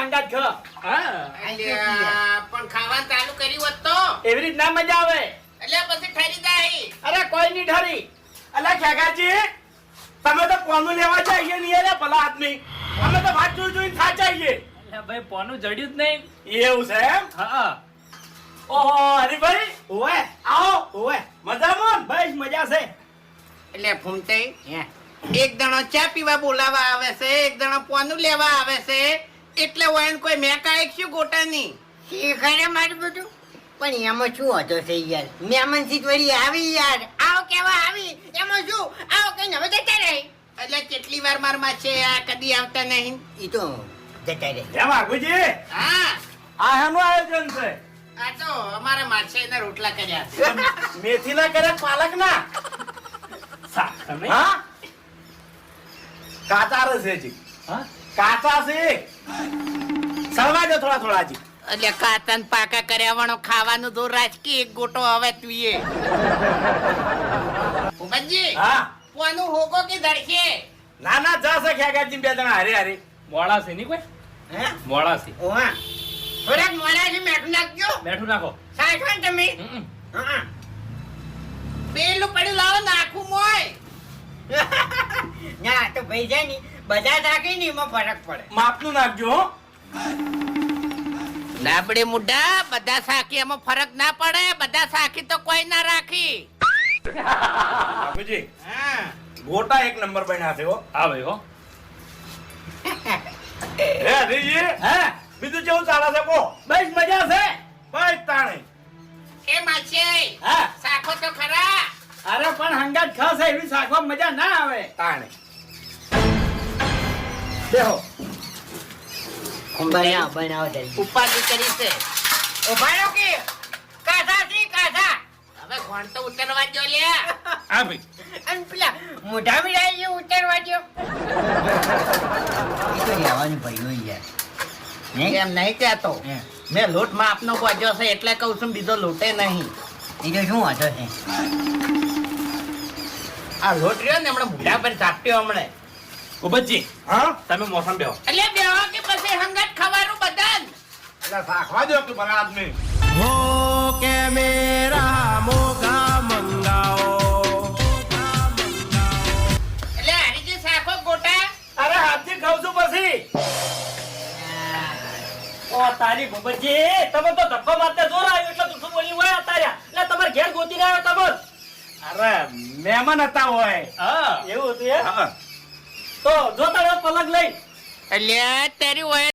હંગાત ખા. હા પણ ખાવાનું ચાલુ કર્યું હોત તો એવી રીત ના મજા આવે. એટલે પછી ઠરી જાય. અરે કોઈ નહીં ઠરી. અલા ખેગાજી તમે તો કોનું લેવા જઈએ નહીં રે ભલા આદમી. અમે તો વાત જોઈ થા જઈએ. એટલે ભાઈ પોનું જડ્યું જ નહીં. એવું છે એમ? હા. ઓહો હરીભાઈ ઓએ આવો ઓએ મજામાં બસ મજા છે. એટલે ફૂમતે એક દણો ચા પીવા બોલાવા આવે છે, એક દણો પોનું લેવા આવે છે, એટલે હોય ને કોઈ મેં કાંઈ શું ગોટાની શીખરે મારું બધું પણ એમાં શું હતો છે યાર મહેમાન સીટ વળી આવી યાર આવો કેવા આવી એમાં શું આવો કઈ હવે જતા રહે એટલે કેટલી વાર માર માં છે આ કદી આવતા નહીં. એ તો જતા રહે. એમ આગુજી હા આ એનું આયોજન છે. આ તો અમારા માછે એના રોટલા કર્યા છે. મેથી ના કરે પાલક ના. તમે હા કાચા રસ છે. હા કાચા છે સળવા દો થોડા થોડા જી. એટલે કાતન પાકા કર્યા વાળો ખાવાનું તો રાજકી એક ગોટો હવે તુંએ ઉમજી હા પોનું હોકો કે ધડકે ના ના જશે ખેગાજી બે જણા હારે હારે. મોડા છે નહીં કોઈ હે મોડા છે. ઓવા થોડાક મોડાથી મેઠું નાખજો બેઠું નાખો. સાચો ને તમે હમ. હા પેલું પડ્યું લાવો નાખું મોય. ના તો ભાઈ જાય ને બધા નાખી ને એમાં ફરક પડે માપનું નાખજો હો. લાબડે મુઢા બધા સાખી એમાં ફરક ના પડે, બધા સાખી તો કોઈ ના રાખી. આગુજી હા ગોટા એક નંબર બન્યા છે હો. હા ભાઈ હો. હે હરીજી હે બીજું કેવું ચાલે છે કો? બસ મજા છે બસ તાણે. એ માછે હા સાખો તો ખરા. અરે પણ હંગાત ખાસ એવી શાકમાં મજા ના આવે તાણે. દેહો બનાવો બનાવો જલ્દી ઉપાધિ કરી છે. ઉભા રહો કે કાઢા છે કાઢા હવે ઘોણ તો ઉતરવા જો લે. હા ભાઈ. અને પેલા મોઢા મિલાઈ જે ઉતરવા દો એ તો રહેવાનું ભાઈઓ યાર એમ નહીં કહેતો મેં લોટ માં આપનો ગોજો છે એટલે કહું છું બીજો લોટે નહીં. એ તો શું વાંધો છે આ લોટ રહ્યો ને હમણાં મુઢા પર ઝાપટ્યો હમણે. ઉબજી હા તમે મોસમ બેહો. એટલે બેહો કે પછી હંગાત ખાવાનું બધાન. એટલે શાકવા દો કે ભલા આદમી. એટલે હરીજી સાખો ગોટા. અરે હાથથી ખાવ છું પછી. ઓ તારી ભૂપતજી તમે તો ધક્કો મારતા જોર આવ્યો એટલે તું શું બોલી હોય તાર્યા એટલે તમારે ઘેર ગોતી આવ્યો તમે. અરે મહેમાન હતા હોય. હા એવું હતું એ? તો જો તારે પલક લઈ એટલે તારી હોય